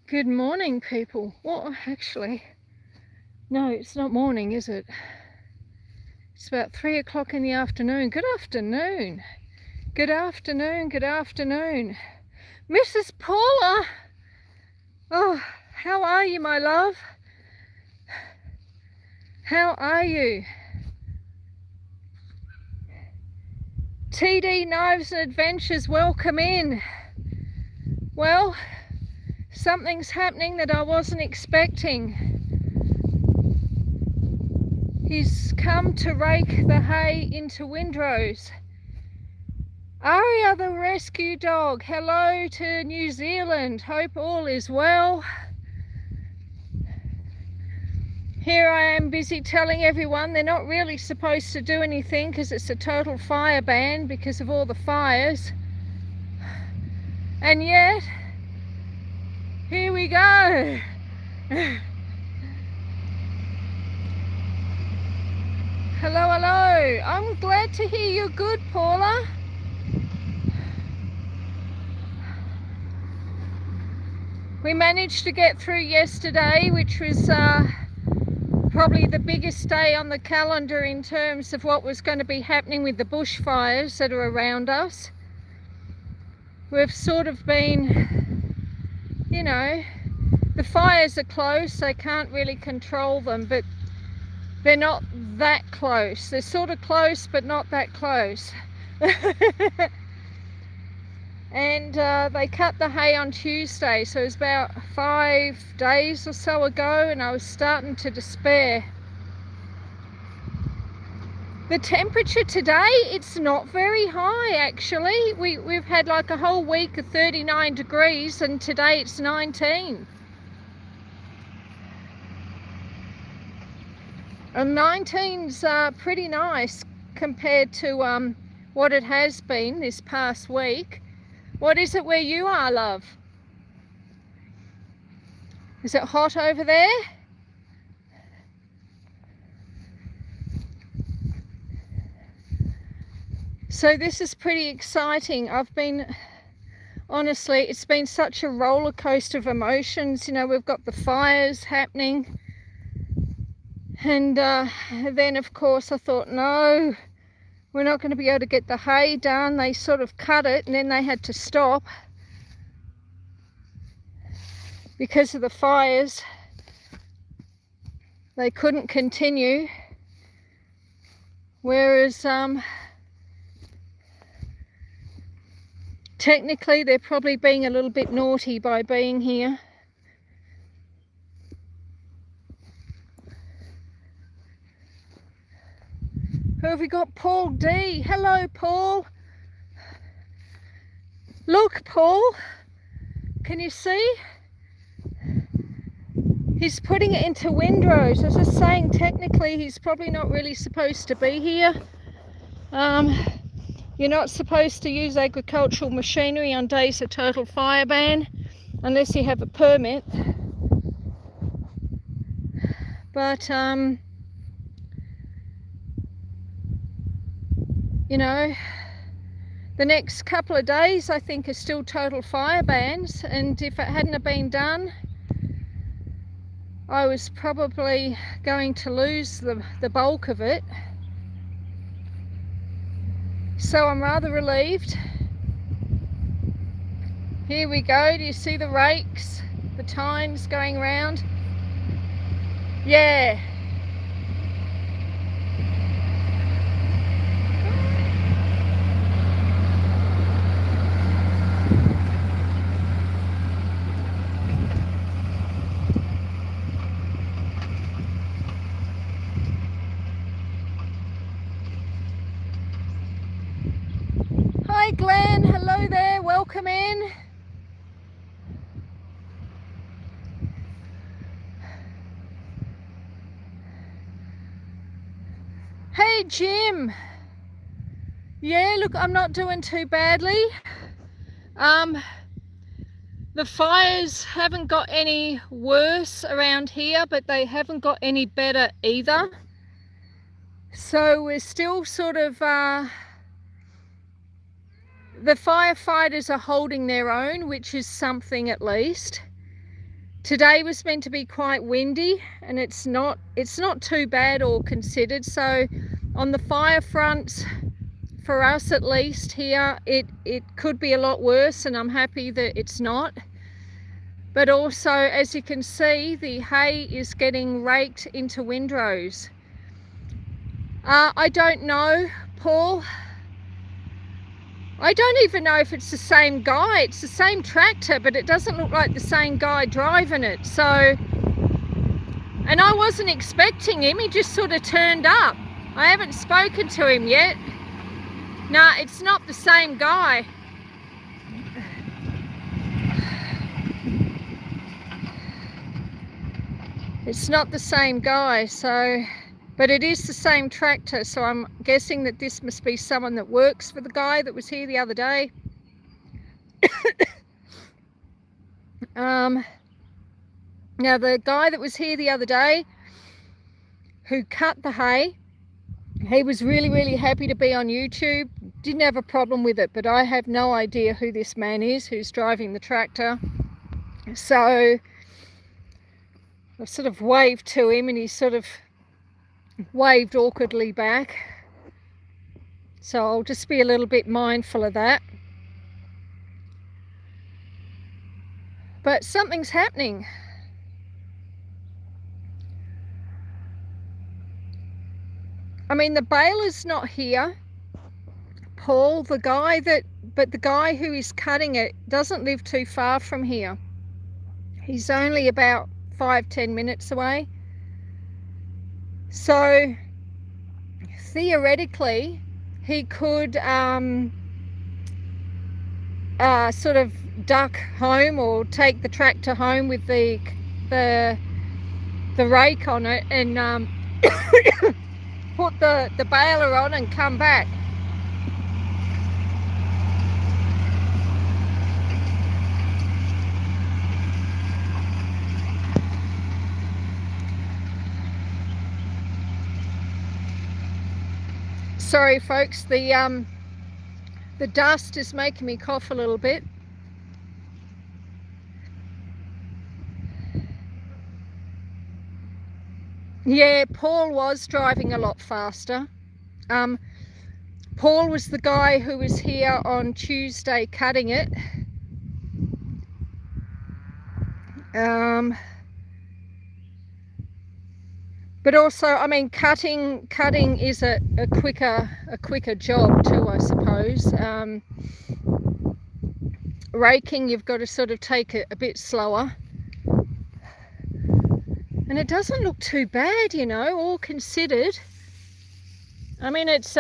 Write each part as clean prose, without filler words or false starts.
Good morning, people. Well, actually, no, it's not morning, is it? It's about 3 o'clock in the afternoon. Good afternoon. Good afternoon. Good afternoon. Mrs. Paula! Oh, how are you, my love? How are you? TD Knives and Adventures, welcome in. Well, something's happening that I wasn't expecting. He's come to rake the hay into windrows. Aria the rescue dog, hello to New Zealand. Hope all is well. Here I am busy telling everyone they're not really supposed to do anything because it's a total fire ban because of all the fires. And yet, here we go. Hello, hello. I'm glad to hear you're good, Paula. We managed to get through yesterday, which was probably the biggest day on the calendar in terms of what was going to be happening with the bushfires that are around us. We've sort of been, you know, the fires are close, they can't really control them, but they're not that close. They're sort of close, but not that close. And they cut the hay on Tuesday, so it was about 5 days or so ago, and I was starting to despair. The temperature today, it's not very high actually. We've had like a whole week of 39 degrees and today it's 19. And 19's pretty nice compared to what it has been this past week. What is it where you are, love? Is it hot over there? So this is pretty exciting. Honestly, it's been such a roller coaster of emotions. You know, we've got the fires happening. And then, of course, I thought, no, we're not going to be able to get the hay done. They sort of cut it and then they had to stop because of the fires. They couldn't continue. Whereas technically they're probably being a little bit naughty by being here. Who have we got? Paul D. Hello, Paul. Look, Paul. Can you see? He's putting it into windrows. I was just saying, technically, he's probably not really supposed to be here. You're not supposed to use agricultural machinery on days of total fire ban unless you have a permit. But, you know, the next couple of days I think are still total fire bans, and if it hadn't have been done, I was probably going to lose the bulk of it. So I'm rather relieved. Here we go. Do you see the rakes, the tines going around? Yeah. Hi Glenn, hello there, welcome in. Hey Jim. Yeah, look, I'm not doing too badly. The fires haven't got any worse around here, but they haven't got any better either. So we're still sort of, the firefighters are holding their own, which is something at least. Today was meant to be quite windy, and it's not too bad all considered. So on the fire front, for us at least here, it could be a lot worse, and I'm happy that it's not. But also, as you can see, the hay is getting raked into windrows. I don't know, Paul. I don't even know if it's the same guy. It's the same tractor, but it doesn't look like the same guy driving it. So, and I wasn't expecting him. He just sort of turned up. I haven't spoken to him yet. No, it's not the same guy. It's not the same guy, so... But it is the same tractor, so I'm guessing that this must be someone that works for the guy that was here the other day. Now, the guy that was here the other day, who cut the hay, he was really, really happy to be on YouTube. Didn't have a problem with it, but I have no idea who this man is who's driving the tractor. So I sort of waved to him, and he sort of waved awkwardly back, so I'll just be a little bit mindful of that. But something's happening. I mean, the baler's not here, Paul, the guy who is cutting it doesn't live too far from here. He's only about 5-10 minutes away. So theoretically, he could sort of duck home or take the tractor home with the rake on it, and put the baler on and come back. Sorry folks, the dust is making me cough a little bit. Yeah, Paul was driving a lot faster. Paul was the guy who was here on Tuesday cutting it. But also, I mean, cutting is a quicker job too, I suppose. Raking, you've got to sort of take it a bit slower. And it doesn't look too bad, you know, all considered. I mean, it's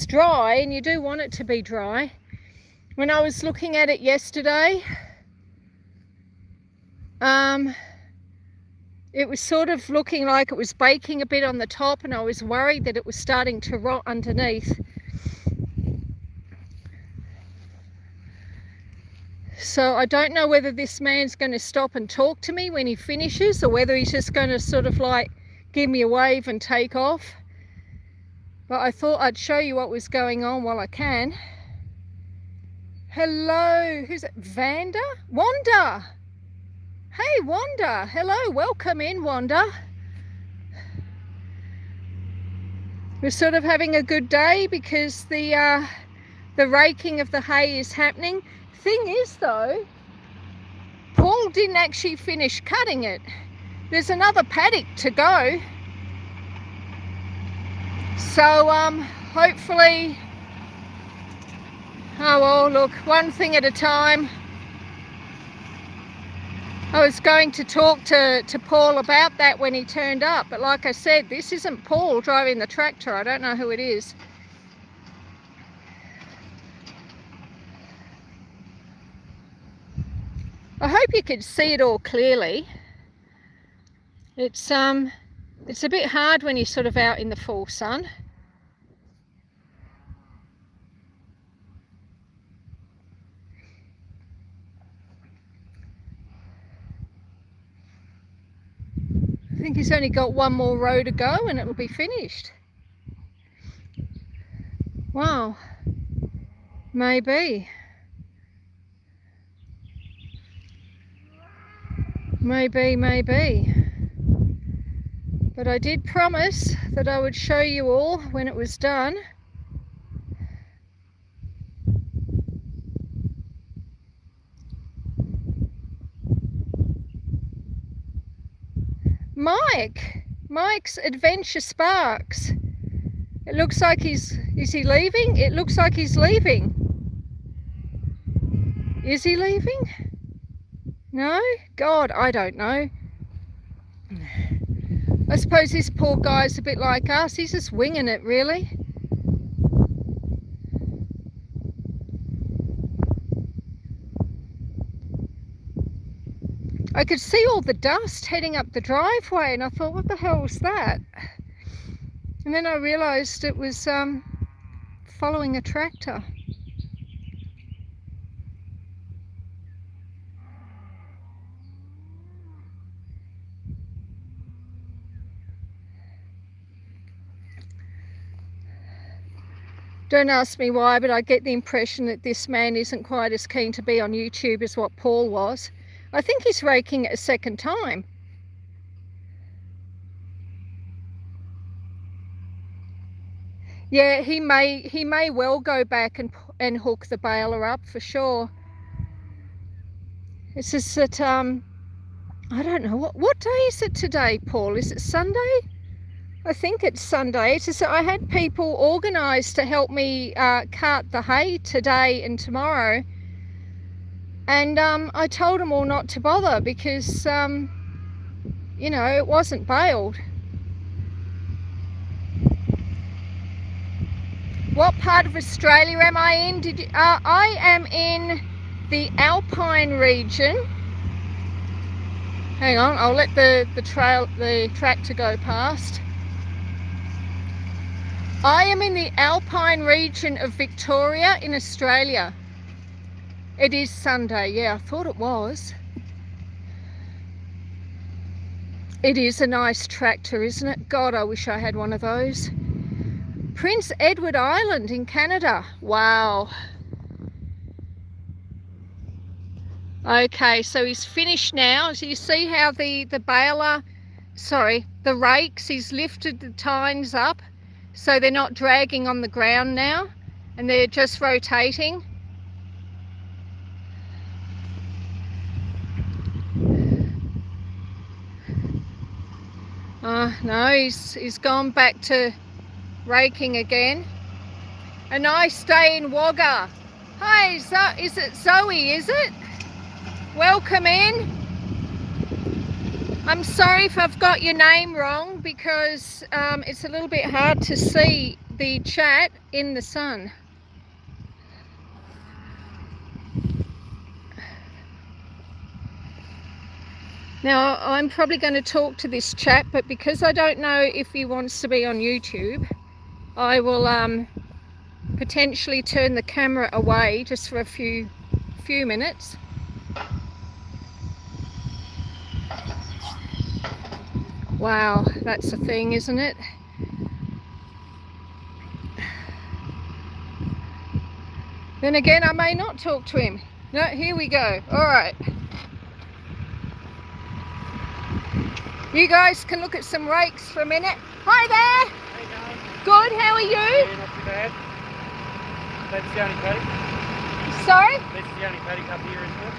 dry, and you do want it to be dry. When I was looking at it yesterday, it was sort of looking like it was baking a bit on the top, and I was worried that it was starting to rot underneath. So I don't know whether this man's going to stop and talk to me when he finishes, or whether he's just going to sort of like give me a wave and take off. But I thought I'd show you what was going on while I can. Hello, who's it? Vanda? Wanda! Hey Wanda, hello, welcome in Wanda. We're sort of having a good day because the raking of the hay is happening. Thing is though, Paul didn't actually finish cutting it. There's another paddock to go. So hopefully, oh well, look, one thing at a time. I was going to talk to Paul about that when he turned up, but like I said, this isn't Paul driving the tractor. I don't know who it is. I hope you can see it all clearly. It's a bit hard when you're sort of out in the full sun. I think he's only got one more row to go and it'll be finished. Wow, maybe. Maybe, maybe. But I did promise that I would show you all when it was done. Mike's Adventure Sparks. It looks like is he leaving? It looks like he's leaving. Is he leaving? No? God, I don't know. I suppose this poor guy's a bit like us. He's just winging it, really. I could see all the dust heading up the driveway, and I thought, what the hell was that? And then I realised it was following a tractor. Don't ask me why, but I get the impression that this man isn't quite as keen to be on YouTube as what Paul was. I think he's raking it a second time. Yeah, he may well go back and hook the baler up for sure. It's just that I don't know what day is it today, Paul? Is it Sunday? I think it's Sunday. It's just I had people organised to help me cart the hay today and tomorrow, and I told them all not to bother because you know, it wasn't baled. What part of Australia am I in? I am in the Alpine region. Hang on, I'll let the tractor go past. I am in the Alpine region of Victoria in Australia. It is Sunday, yeah, I thought it was. It is a nice tractor, isn't it? God, I wish I had one of those. Prince Edward Island in Canada. Wow. Okay, so he's finished now. So you see how the rakes, he's lifted the tines up so they're not dragging on the ground now and they're just rotating. No, he's gone back to raking again. A nice day in Wagga. Hi, is it Zoe, is it? Welcome in. I'm sorry if I've got your name wrong because it's a little bit hard to see the chat in the sun. Now, I'm probably going to talk to this chap, but because I don't know if he wants to be on YouTube, I will potentially turn the camera away just for a few minutes. Wow, that's a thing, isn't it? Then again, I may not talk to him. No, here we go. All right. You guys can look at some rakes for a minute. Hi there. How you going? Good, how are you? Yeah, not too bad. That's the only paddock. Sorry? That's the only paddock up here, isn't it?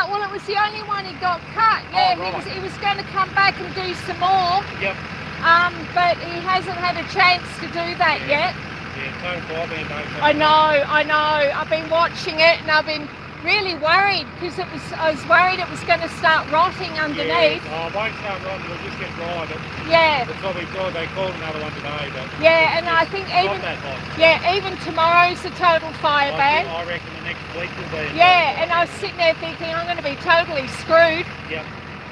Well, it was the only one he got cut. Yeah, Oh, right. he was going to come back and do some more. Yep. But he hasn't had a chance to do that yet. Yeah, so far been no. I know. I've been watching it and I've been really worried because I was worried it was going to start rotting underneath. Yeah. Oh, it won't start rotting, it'll just get dry, but Yeah. that's what we thought. They called another one today, but Yeah, and I think not even that hot. even tomorrow's a total fire ban. I reckon the next week will be. Yeah, and I was sitting there thinking I'm going to be totally screwed. Yep.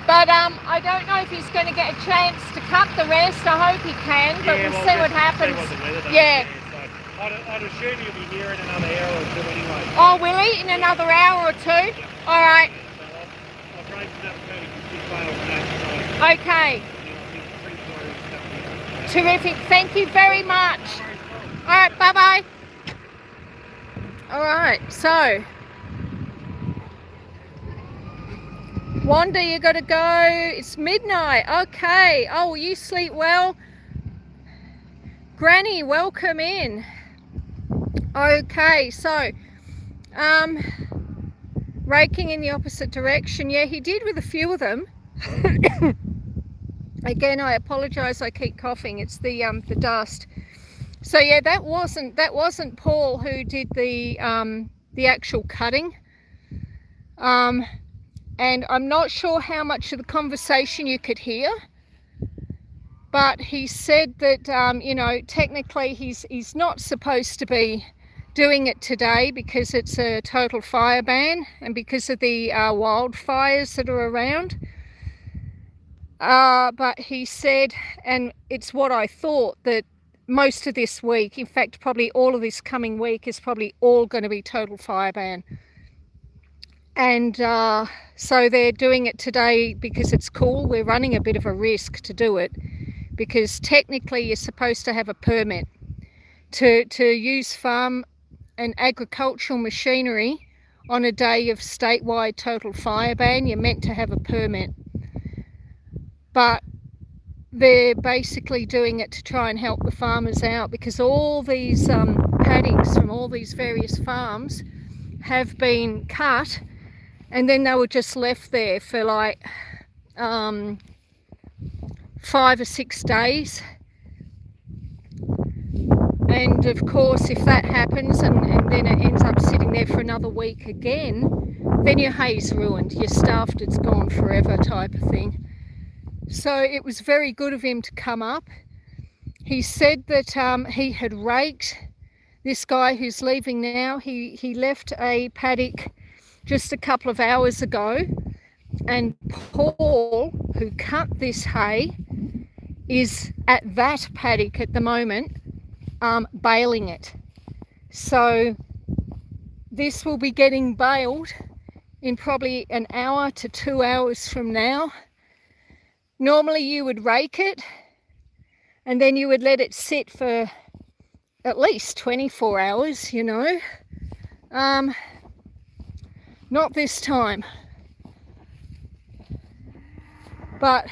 But I don't know if he's going to get a chance to cut the rest. I hope he can, but Yeah, we'll well, see what just happens. See what the weather does. Yeah. So I'd assume he'll be here in another hour or two anyway. Oh, will he? In another hour or two? Yeah. All right. So I've raised enough 36 bales now, so Okay. yeah, I'll be pretty sure he'll stuff here. Terrific. Thank you very much. All right. Bye-bye. All right. So Wanda, you got to go. It's midnight. Okay. Oh, will you sleep well? Granny, welcome in. Okay, so raking in the opposite direction. Yeah, he did with a few of them. Again, I apologise. I keep coughing. It's the dust. So yeah, that wasn't Paul who did the actual cutting. And I'm not sure how much of the conversation you could hear, but he said that you know, technically he's not supposed to be doing it today because it's a total fire ban and because of the wildfires that are around. But he said, and it's what I thought, that most of this week, in fact probably all of this coming week, is probably all going to be total fire ban. And so they're doing it today because it's cool. We're running a bit of a risk to do it because technically you're supposed to have a permit to use farm and agricultural machinery on a day of statewide total fire ban. You're meant to have a permit, but they're basically doing it to try and help the farmers out because all these paddocks from all these various farms have been cut and then they were just left there for like 5 or 6 days. And of course, if that happens and then it ends up sitting there for another week again, then your hay's ruined, you're stuffed, it's gone forever type of thing. So it was very good of him to come up. He said that he had raked this guy who's leaving now. He left a paddock just a couple of hours ago, and Paul, who cut this hay, is at that paddock at the moment, baling it. So this will be getting baled in probably an hour to 2 hours from now. Normally you would rake it and then you would let it sit for at least 24 hours, you know. Not this time, but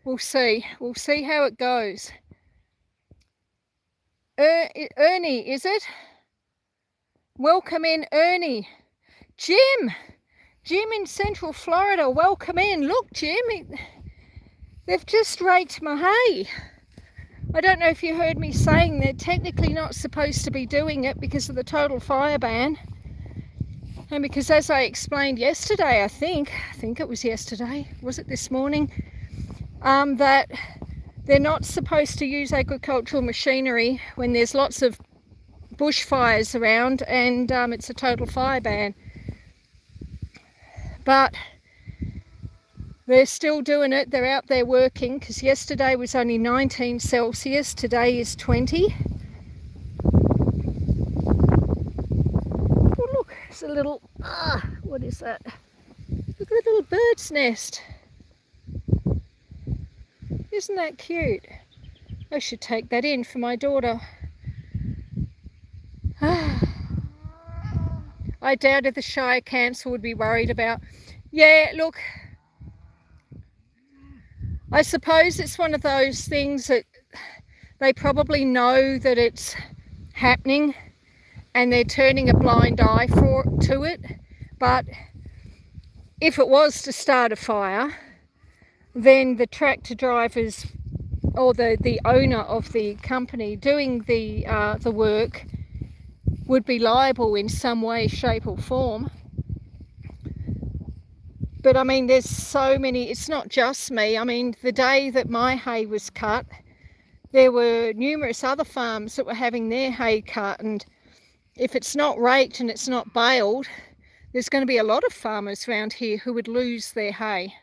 we'll see how it goes. Ernie, is it? Welcome in, Ernie. Jim in Central Florida, welcome in. Look, Jim, they've just raked my hay. I don't know if you heard me saying they're technically not supposed to be doing it because of the total fire ban. And because, as I explained yesterday, I think it was yesterday, was it this morning, that they're not supposed to use agricultural machinery when there's lots of bushfires around and it's a total fire ban. But they're still doing it. They're out there working because yesterday was only 19 Celsius, today is 20. Oh look, it's a little, what is that? Look at the little bird's nest. Isn't that cute? I should take that in for my daughter. I doubted the Shire Council would be worried about. Yeah, look, I suppose it's one of those things that they probably know that it's happening and they're turning a blind eye to it. But if it was to start a fire, then the tractor drivers or the owner of the company doing the work would be liable in some way, shape or form. But I mean, there's so many, it's not just me. I mean, the day that my hay was cut, there were numerous other farms that were having their hay cut, and if it's not raked and it's not baled, there's going to be a lot of farmers around here who would lose their hay.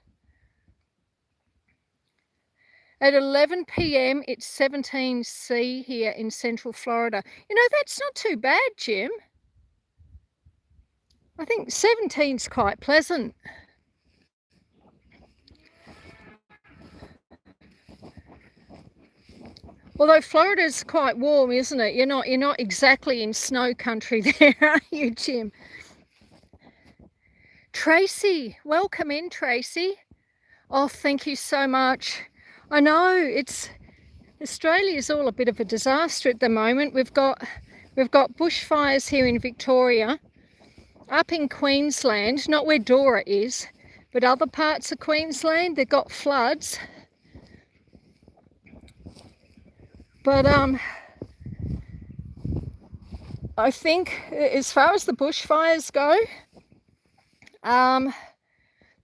At 11 p.m, it's 17°C here in Central Florida. You know, that's not too bad, Jim. I think 17's quite pleasant. Although Florida's quite warm, isn't it? You're not exactly in snow country there, are you, Jim? Tracy, welcome in, Tracy. Oh, thank you so much. I know Australia's all a bit of a disaster at the moment. We've got bushfires here in Victoria, up in Queensland, not where Dora is, but other parts of Queensland, they've got floods. But I think as far as the bushfires go,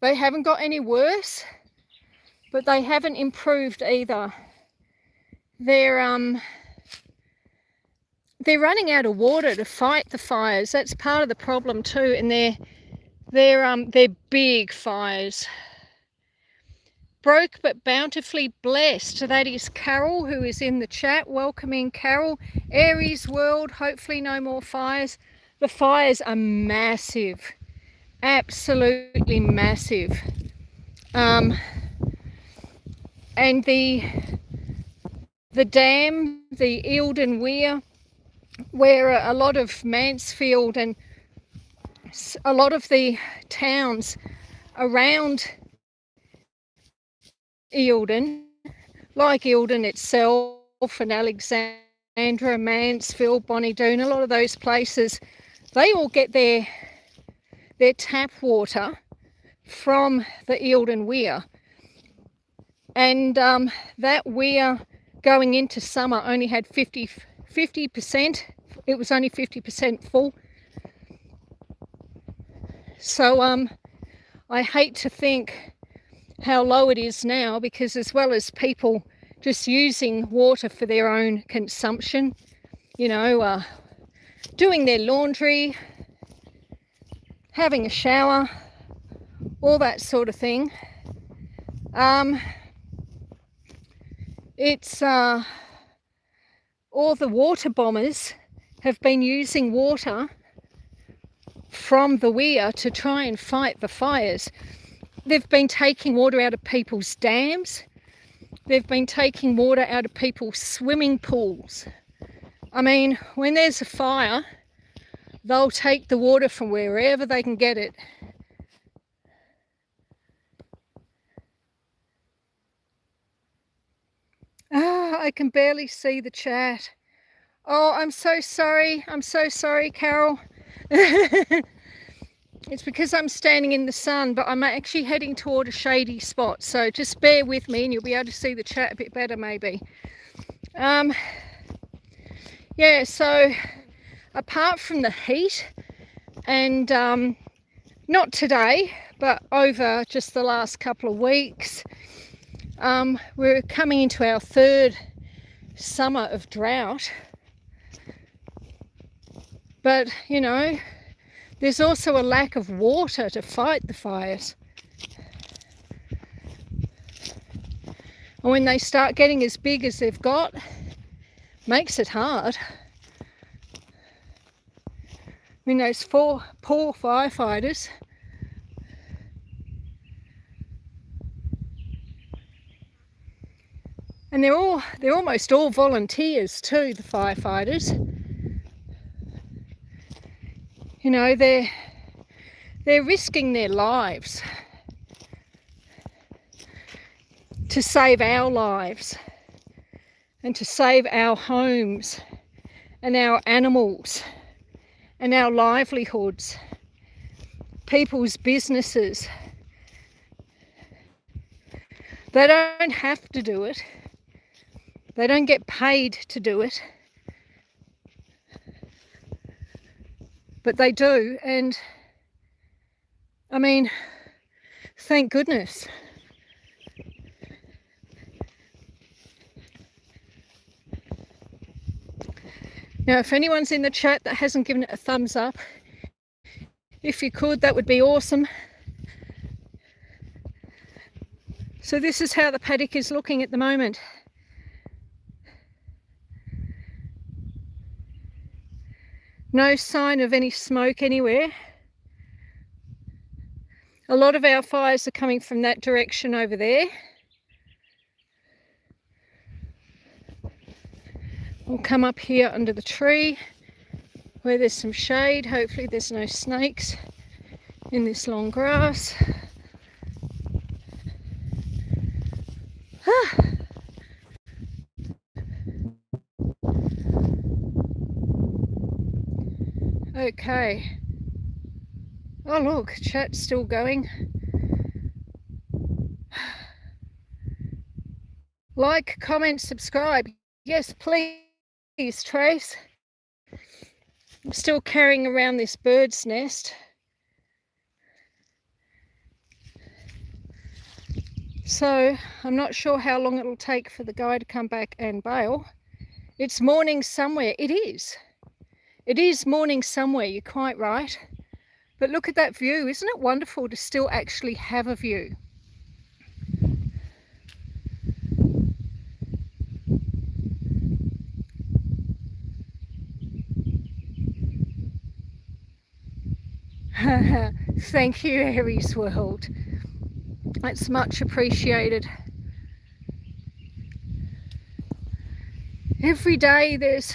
they haven't got any worse, but they haven't improved either. They're running out of water to fight the fires. That's part of the problem too, and they're big fires. Broke but bountifully blessed. That is Carol, who is in the chat. Welcome in, Carol. Aries world, hopefully no more fires. The fires are massive, absolutely massive. And the dam, the Eildon Weir, where a lot of Mansfield and a lot of the towns around Eildon, like Eildon itself and Alexandra, Mansfield, Bonnydoon, a lot of those places, they all get their tap water from the Eildon Weir. And that weir going into summer only had 50%. It was only 50% full. So I hate to think how low it is now, because as well as people just using water for their own consumption, you know, doing their laundry, having a shower, all that sort of thing, it's all the water bombers have been using water from the weir to try and fight the fires. They've been taking water out of people's dams. They've been taking water out of people's swimming pools. I mean, when there's a fire, they'll take the water from wherever they can get it. I can barely see the chat. Oh, I'm so sorry. I'm so sorry, Carol. It's because I'm standing in the sun, but I'm actually heading toward a shady spot. So just bear with me and you'll be able to see the chat a bit better maybe. Yeah, so apart from the heat, and not today, but over just the last couple of weeks, we're coming into our third summer of drought. But, you know, there's also a lack of water to fight the fires. And when they start getting as big as they've got, makes it hard. I mean, those poor firefighters. And they're almost all volunteers too, the firefighters. You know, they're risking their lives to save our lives and to save our homes and our animals and our livelihoods, people's businesses. They don't have to do it. They don't get paid to do it. But they do, and I mean, thank goodness. Now, if anyone's in the chat that hasn't given it a thumbs up, if you could, that would be awesome. So this is how the paddock is looking at the moment. No sign of any smoke anywhere. A lot of our fires are coming from that direction over there. We'll come up here under the tree where there's some shade. Hopefully there's no snakes in this long grass. Okay. Oh look, chat's still going. Like, comment, subscribe. Yes, please, Trace. I'm still carrying around this bird's nest. So I'm not sure how long it'll take for the guy to come back and bail. It's morning somewhere. It is. It is morning somewhere, you're quite right. But look at that view. Isn't it wonderful to still actually have a view? Thank you, Aries World. That's much appreciated. Every day there's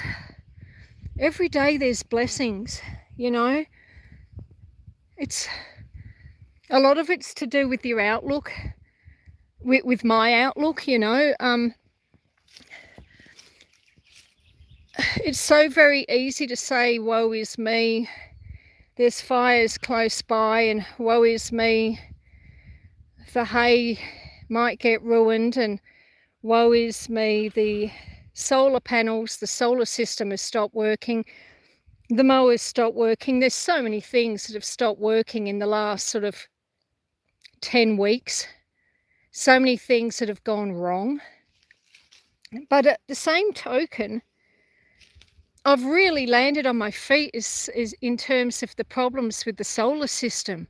blessings, you know. It's a lot of it's to do with your outlook, with my outlook, you know. It's so very easy to say, woe is me, there's fires close by, and woe is me, the hay might get ruined, and woe is me, the solar panels, the solar system has stopped working, the mowers stopped working. There's so many things that have stopped working in the last sort of 10 weeks. So many things that have gone wrong. But at the same token, I've really landed on my feet is in terms of the problems with the solar system.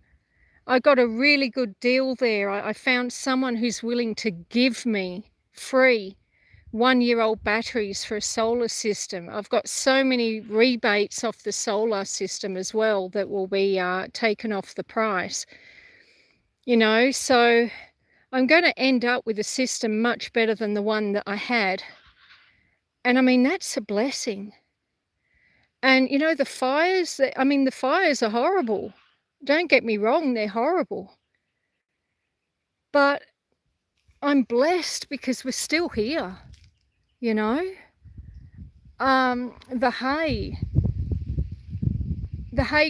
I got a really good deal there. I found someone who's willing to give me free 1-year-old batteries for a solar system. I've got so many rebates off the solar system as well that will be taken off the price. You know, so I'm going to end up with a system much better than the one that I had. And I mean, that's a blessing. And, you know, the fires, the fires are horrible. Don't get me wrong, they're horrible. But I'm blessed because we're still here, you know. The hay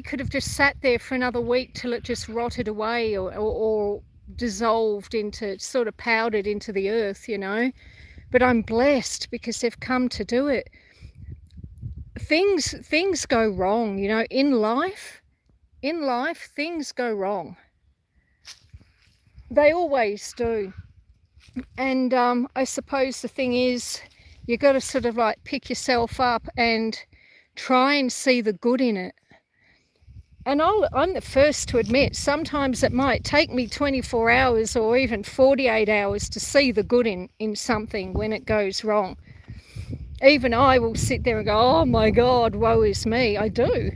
could have just sat there for another week till it just rotted away or dissolved into, sort of powdered into the earth, you know. But I'm blessed because they've come to do it. Things go wrong, you know, in life things go wrong. They always do. And I suppose the thing is, you got to sort of like pick yourself up and try and see the good in it. And I'm the first to admit, sometimes it might take me 24 hours or even 48 hours to see the good in something when it goes wrong. Even I will sit there and go, oh my God, woe is me. I do.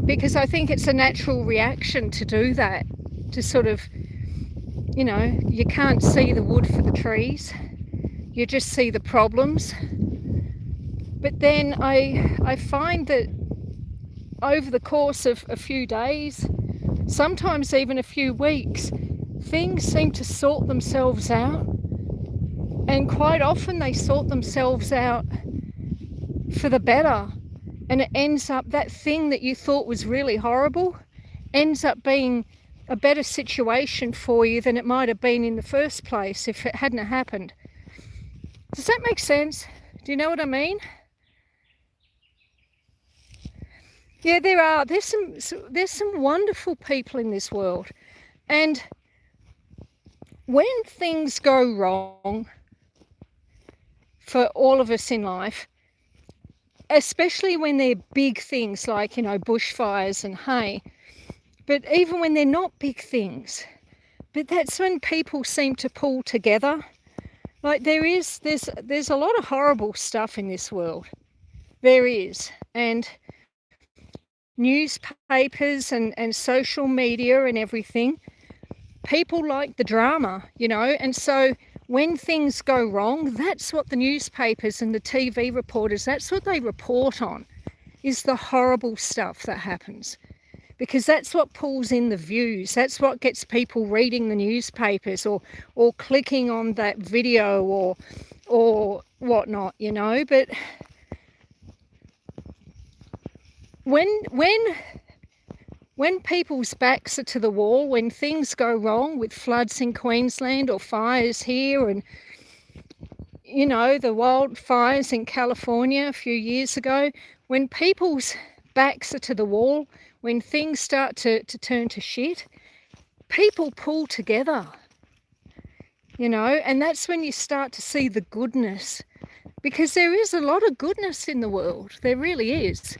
Because I think it's a natural reaction to do that, to sort of, you know, you can't see the wood for the trees. You just see the problems. But then I find that over the course of a few days, sometimes even a few weeks, things seem to sort themselves out. And quite often they sort themselves out for the better. And it ends up, that thing that you thought was really horrible ends up being a better situation for you than it might have been in the first place if it hadn't happened. Does that make sense? Do you know what I mean? Yeah, there are. There's some wonderful people in this world. And when things go wrong for all of us in life, especially when they're big things like, you know, bushfires and hay, but even when they're not big things, but that's when people seem to pull together. Like there's a lot of horrible stuff in this world. There is. And newspapers and social media and everything, people like the drama, you know, and so when things go wrong, that's what the newspapers and the TV reporters, that's what they report on, is the horrible stuff that happens. because that's what pulls in the views. That's what gets people reading the newspapers or clicking on that video or whatnot, you know. But when people's backs are to the wall, when things go wrong with floods in Queensland or fires here, and you know, the wildfires in California a few years ago, when people's backs are to the wall, when things start to turn to shit, people pull together, you know, and that's when you start to see the goodness, because there is a lot of goodness in the world. There really is.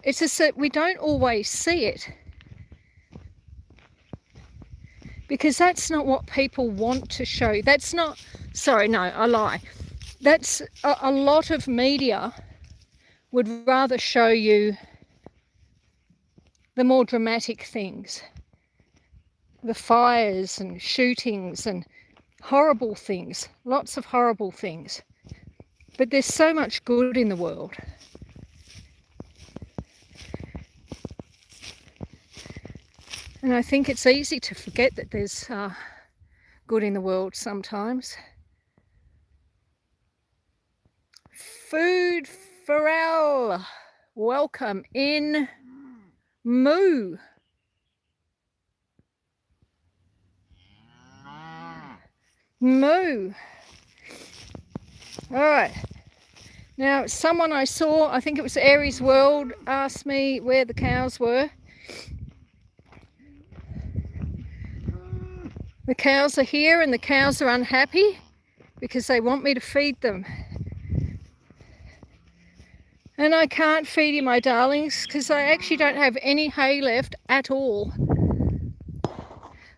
It's just that we don't always see it, because that's not what people want to show. That's not, sorry, no, I lie. That's a lot of media would rather show you the more dramatic things, the fires and shootings and horrible things, lots of horrible things. But there's so much good in the world. And I think it's easy to forget that there's good in the world sometimes. Food Pharrell, welcome in. Moo. Moo. All right. Now, someone I saw, I think it was Aries World, asked me where the cows were. The cows are here, and the cows are unhappy because they want me to feed them. And I can't feed you, my darlings, because I actually don't have any hay left at all.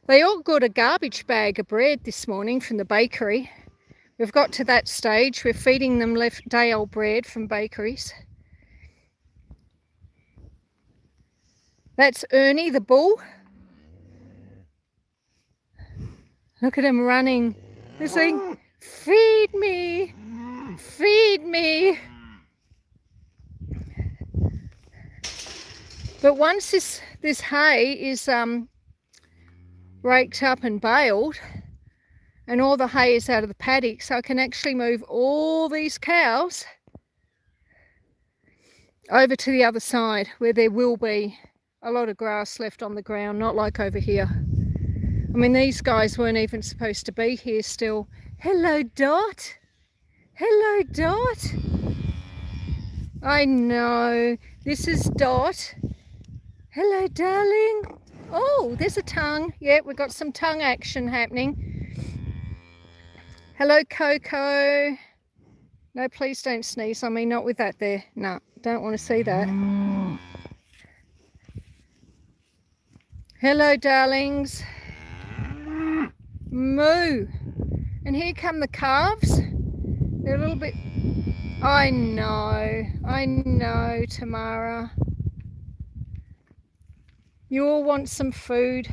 They all got a garbage bag of bread this morning from the bakery. We've got to that stage. We're feeding them left day-old bread from bakeries. That's Ernie, the bull. Look at him running. He's saying, feed me, feed me. But once this hay is raked up and baled, and all the hay is out of the paddock, so I can actually move all these cows over to the other side where there will be a lot of grass left on the ground, not like over here. I mean, these guys weren't even supposed to be here still. Hello, Dot. Hello, Dot. I know. This is Dot. Hello, darling. Oh, there's a tongue. Yeah, we've got some tongue action happening. Hello, Coco. No, please don't sneeze on me. Not with that there. No, don't want to see that. Hello, darlings. Moo. And here come the calves. They're a little bit... I know, Tamara. You all want some food,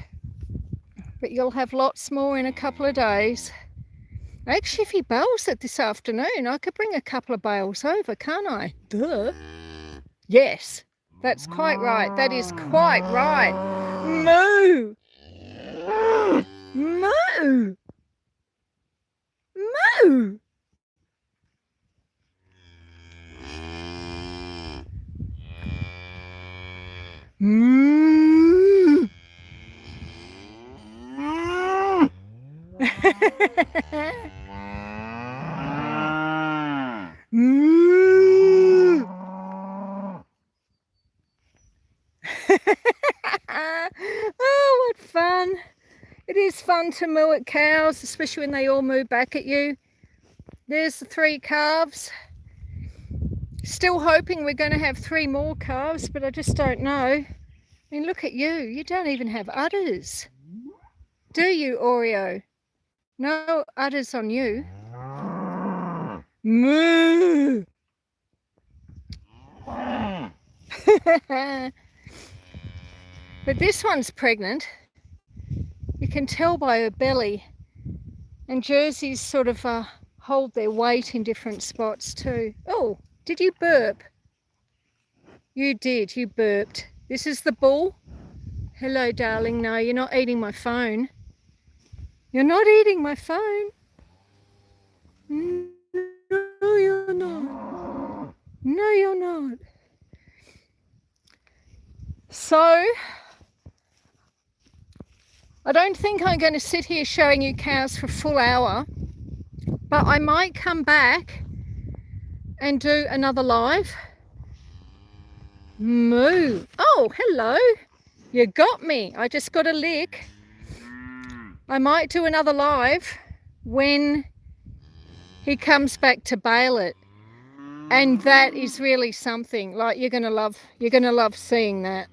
but you'll have lots more in a couple of days. Actually, if he bales it this afternoon, I could bring a couple of bales over, can't I? Duh. Yes, that's quite right. That is quite right. Moo! Moo! Moo! Mm. Mm. Oh, what fun. It is fun to moo at cows, especially when they all moo back at you. There's the 3 calves. Still hoping we're going to have 3 more calves, but I just don't know. I mean, look at you. You don't even have udders. Do you, Oreo? No udders on you. Moo! But this one's pregnant. You can tell by her belly. And Jerseys sort of hold their weight in different spots too. Oh, did you burp? You did, you burped. This is the bull. Hello, darling. No, you're not eating my phone. You're not eating my phone. No, you're not. No, you're not. So, I don't think I'm going to sit here showing you cows for a full hour, but I might come back and do another live. Moo. Oh, hello. You got me. I just got a lick. I might do another live when he comes back to bail it. And that is really something. Like, you're gonna love seeing that.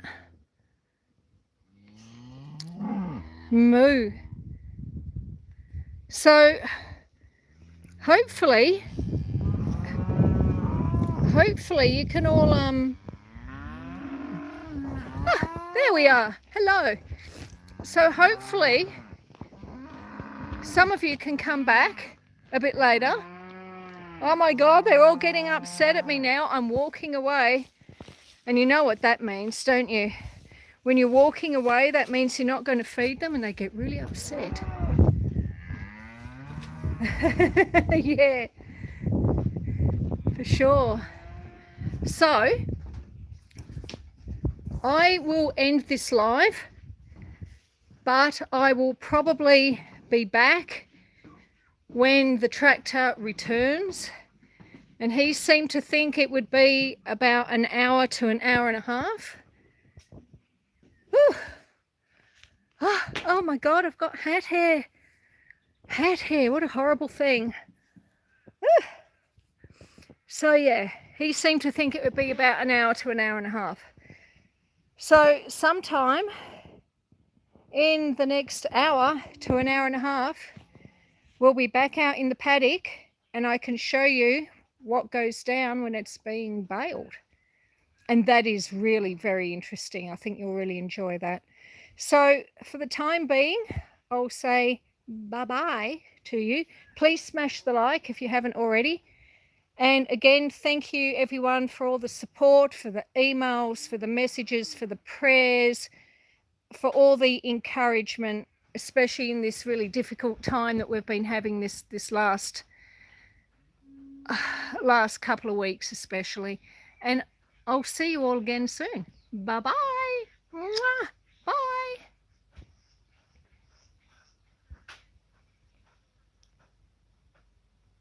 Moo. So hopefully you can all there we are. Hello. So hopefully some of you can come back a bit later. Oh my God, they're all getting upset at me now. I'm walking away. And you know what that means, don't you? When you're walking away, that means you're not going to feed them, and they get really upset. Yeah, for sure. So, I will end this live, but I will probably be back when the tractor returns. And he seemed to think it would be about an hour to an hour and a half. Oh my God, I've got hat hair. Hat hair, what a horrible thing. So yeah, he seemed to think it would be about an hour to an hour and a half. So sometime in the next hour to an hour and a half, we'll be back out in the paddock and I can show you what goes down when it's being baled. And that is really very interesting. I think you'll really enjoy that. So for the time being, I'll say bye-bye to you. Please smash the like if you haven't already. And again, thank you everyone for all the support, for the emails, for the messages, for the prayers, for all the encouragement, especially in this really difficult time that we've been having this last couple of weeks especially. And I'll see you all again soon. Bye-bye.